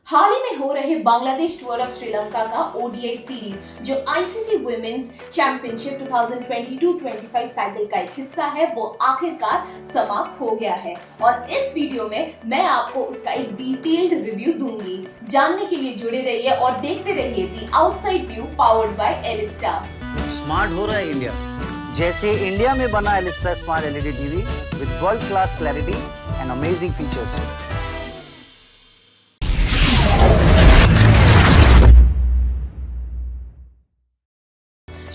हाल ही में हो रहे बांग्लादेश टूर ऑफ श्रीलंका का ओडीआई सीरीज जो आईसीसी वुमेन्स चैंपियनशिप 2022-25 साइकिल का एक हिस्सा है वो आखिरकार समाप्त हो गया है और इस वीडियो में मैं आपको उसका एक डिटेल्ड रिव्यू दूंगी। जानने के लिए जुड़े रहिए और देखते रहिए the outside view powered by Elista. Smart हो रहा है इंडिया, जैसे इंडिया में बना Elista smart LED TV with world class clarity and amazing features.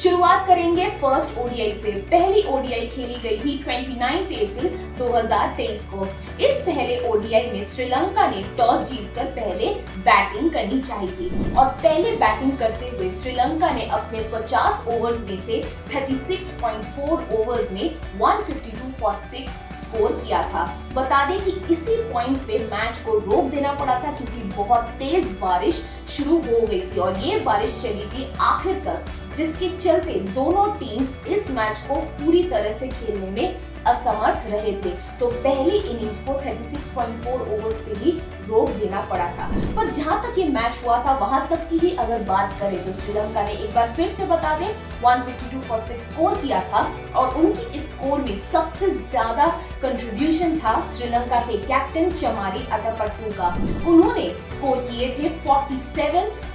शुरुआत करेंगे फर्स्ट ओडीआई से। पहली ओडीआई खेली गई थी 29 अप्रैल 2023 को। इस पहले ओडीआई में श्रीलंका ने टॉस जीतकर पहले बैटिंग करनी चाहिए थी और पहले बैटिंग करते हुए श्रीलंका ने अपने 50 ओवर्स में से 36.4 ओवर्स में 152 फॉर 6 स्कोर किया था। बता दें कि इसी पॉइंट पे मैच को रोक देना पड़ा था क्योंकि बहुत तेज बारिश शुरू हो गई थी और ये बारिश चली थी आखिर तक, जिसके चलते दोनों टीम्स इस मैच को पूरी तरह से खेलने में असमर्थ रहे थे। तो पहली इनिंग्स को 36.4 ओवर्स पे ही रोक देना पड़ा था। पर जहां तक ये मैच हुआ था वहां तक की ही अगर बात करें तो श्रीलंका ने एक बार फिर से बता दें 152 फॉर 6 स्कोर किया था और उनकी इस स्कोर में सबसे ज्यादा कंट्रीब्यूशन था श्रीलंका के कैप्टन चमारी अट्टापट्टू का। उन्होंने स्कोर किए थे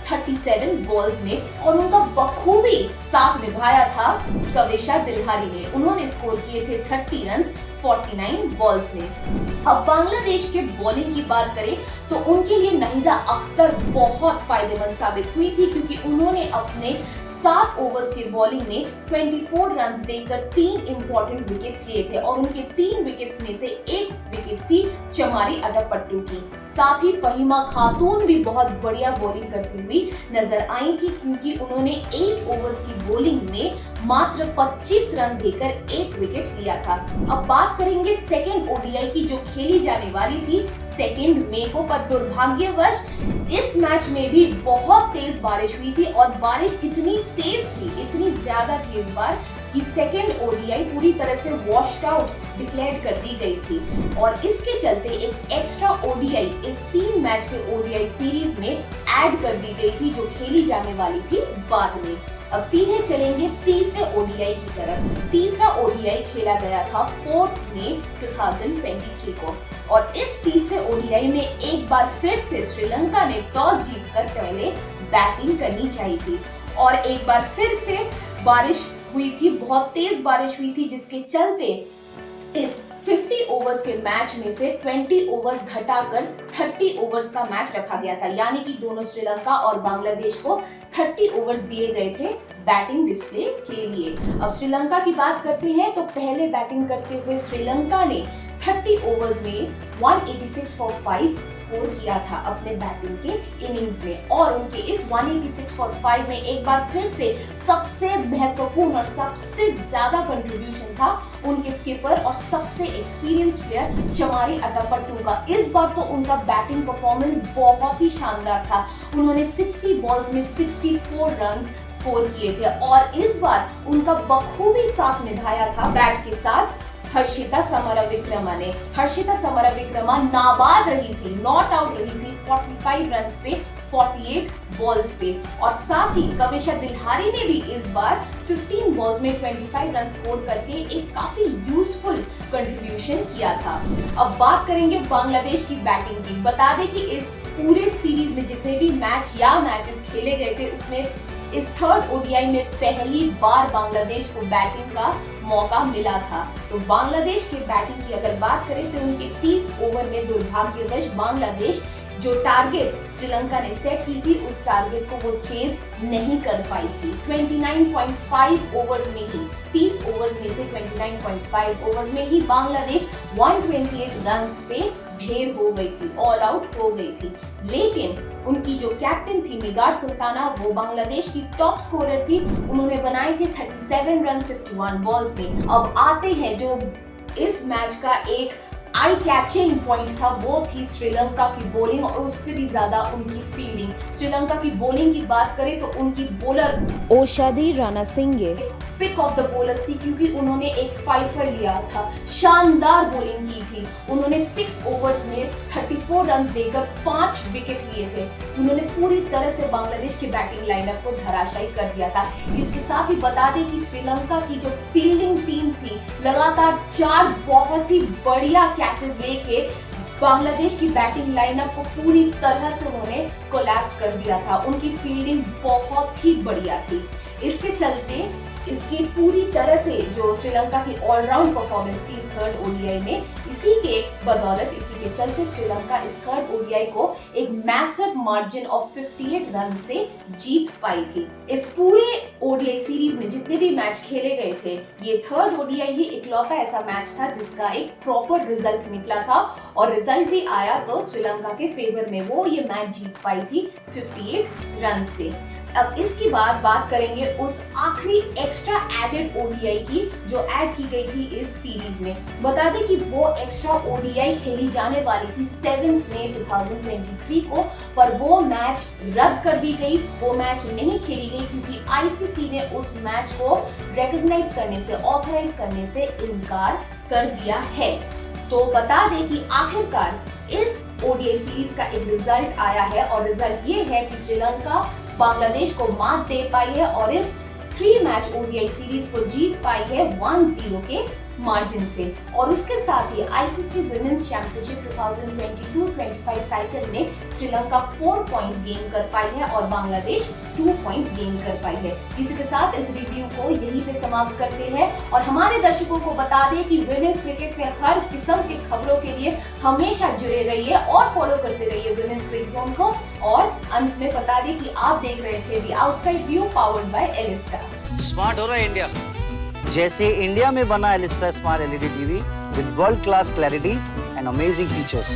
37 बॉल्स में और उनका बखूबी साथ निभाया था कवेशा दिल्हारी ने। उन्होंने स्कोर किए थे 30 रन्स 49 बॉल्स में। अब बांग्लादेश के बॉलिंग की बात करें तो उनके लिए नाहिदा अख्तर बहुत फायदेमंद साबित हुई थी क्योंकि उन्होंने अपने 7 ओवर्स की बॉलिंग में 24 रन्स देकर 3 इंपॉर्टेंट विकेट्स लिए थे और उनके 3 विकेट्स में से एक विकेट थी चमारी अट्टापट्टू की। साथ ही फहीमा खातून भी बहुत बढ़िया बॉलिंग करती हुई नजर आई थी क्योंकि उन्होंने 8 ओवर्स की बॉलिंग में मात्र 25 रन देकर 1 विकेट लिया था। अब बात करेंगे सेकेंड ओडीआई की जो खेली जाने वाली थी 2 मई को, पर दुर्भाग्यवश इस मैच में भी बहुत तेज बारिश हुई थी और बारिश इतनी तेज थी, इतनी ज्यादा तेज बार कि सेकेंड ओडीआई पूरी तरह से वॉश्ड आउट डिक्लेयर कर दी गई थी और इसके चलते एक एक्स्ट्रा ओडीआई इस 3 मैच के ओडीआई सीरीज में ऐड कर दी गई थी जो खेली जाने वाली थी बाद में। अब सीधे चलेंगे तीसरे ओडीआई की तरफ। तीसरा ओडीआई खेला गया था 4 मई 2023 को और इस तीसरे ओडीआई में एक बार फिर से श्रीलंका ने टॉस जीतकर पहले बैटिंग करनी चाहिए थी और एक बार फिर से बारिश हुई थी, बहुत तेज बारिश हुई थी जिसके चलते इस 50 ओवर्स के मैच में से 20 ओवर्स घटाकर 30 ओवर्स का मैच रखा गया था, यानी कि दोनों श्रीलंका और बांग्लादेश को 30 ओवर्स दिए गए थे बैटिंग डिस्प्ले के लिए। अब श्रीलंका की बात करते हैं तो पहले बैटिंग करते हुए श्रीलंका ने 30 ओवर्स में 186 फॉर 5 स्कोर किया था अपने बैटिंग के इनिंग्स में और उनके इस 186 फॉर 5 में एक बार फिर से सबसे महत्वपूर्ण और सबसे ज्यादा कंट्रीब्यूशन था उनके स्किपर और सबसे एक्सपीरियंस्ड प्लेयर चमारी अट्टापट्टू का। इस बार तो उनका बैटिंग परफॉर्मेंस बहुत ही शानदार था। उन्होंने 60 बॉल्स में 64 रन्स स्कोर किए थे और इस बार उनका बखूबी साथ निभाया था बैट के साथ हर्षिता समरविक्रमा ने। हर्षिता समरविक्रमा नाबाद रही थी, नॉट आउट रही थी 45 रन्स पे 48 बॉल्स पे और साथ ही कवेशा दिल्हारी ने भी इस बार 15 बॉल्स में 25 रन स्कोर करके एक काफी यूजफुल कंट्रीब्यूशन किया था। अब बात करेंगे बांग्लादेश की बैटिंग की। बता दें कि इस पूरे सीरीज में जितने भी मैचेस खेले गए थे उसमें इस थर्ड ओडीआई में पहली बार बांग्लादेश को बैटिंग का मौका मिला था। तो बांग्लादेश के बैटिंग की अगर बात करें तो उनके 30 ओवर में दुर्भाग्यवश बांग्लादेश जो टारगेट श्रीलंका ने सेट की थी उस टारगेट को वो चेस नहीं कर पाई थी। 29.5 ओवर्स में ही 30 ओवर्स में से 29.5 ओवर्स में ही बांग्लादेश 128 रन्स पे ढेर हो गई थी, ऑल आउट हो गई थी। लेकिन उनकी जो कैप्टन थी निगार सुल्ताना वो बांग्लादेश की टॉप स्कोरर थी। उन्होंने बनाए थे 37 रन 51 बॉल्स में। अब आते हैं जो इस मैच का एक आई कैचिंग पॉइंट था वो थी श्रीलंका की बॉलिंग और उससे भी ज्यादा उनकी फील्डिंग। श्रीलंका की बॉलिंग की बात करें तो उनकी bowler Oshadi Ranasinghe pick of the bowlers थी क्योंकि उन्होंने एक फाइफर लिया था, शानदार बॉलिंग की थी। उन्होंने 6 ओवर्स में 34 रन देकर 5 विकेट लिए थे। उन्होंने पूरी तरह से बांग्लादेश की बैटिंग लाइनअप को धराशायी कर दिया था। इसके साथ ही बता दें कि श्रीलंका की जो फील्डिंग टीम थी, लगातार 4 बहुत ही बढ़िया कैचेस लेके बांग्लादेश की बैटिंग लाइनअप को पूरी तरह से उन्होंने कोलैप्स कर दिया था। उनकी फील्डिंग बहुत ही बढ़िया थी। इसके चलते इसकी पूरी तरह से जो श्रीलंका की ऑलराउंड परफॉर्मेंस थी इस थर्ड ओडीआई में, इसी के बदौलत, इसी के चलते श्रीलंका इस थर्ड ओडीआई को एक मैसिव मार्जिन ऑफ 58 रन से जीत पाई थी। इस पूरे ओडीआई सीरीज में जितने भी मैच खेले गए थे, ये थर्ड ओडीआई ही इकलौता ऐसा मैच था जिसका एक प्रॉपर रिजल्ट निकला था और रिजल्ट भी आया तो श्रीलंका के फेवर में। वो ये मैच जीत पाई थी 58 रन से। अब इसके बाद बात करेंगे उस आखिरी एक्स्ट्रा एडेड ओडीआई की जो ऐड की गई थी इस सीरीज में। बता दें कि वो एक्स्ट्रा ओडीआई खेली जाने वाली थी 7 मई 2023 को, पर वो मैच रद्द कर दी गई। वो मैच नहीं खेली गई क्योंकि आईसीसी ने उस मैच को रिकॉग्नाइज करने से, ऑथराइज करने से इनकार कर दिया है। तो बता दें कि आखिरकार इस ओडीआई सीरीज का एक रिजल्ट आया है और रिजल्ट ये है कि श्रीलंका बांग्लादेश को मात दे पाई है और इस 3 मैच ओडीआई सीरीज को जीत पाई है 1-0 के मार्जिन से। और उसके साथ ही आईसीसी वुमेन्स चैंपियनशिप 2022-25 साइकिल में श्रीलंका 4 पॉइंट्स गेन कर पाई है और बांग्लादेश 2 पॉइंट्स गेन कर पाई है। इसी के साथ इस रिव्यू को यहीं पे समाप्त करते हैं और हमारे दर्शकों को बता दें कि वुमेन्स क्रिकेट में हर किस्म की खबरों के लिए हमेशा जुड़े रहिए और फॉलो करते रहिए वुमेन्स क्रिक जोन को। और अंत में बता दें कि आप देख रहे थे the outside view powered by Elista. Smart हो रहा है इंडिया, जैसे इंडिया में बना Elista smart LED TV with world class clarity and amazing features.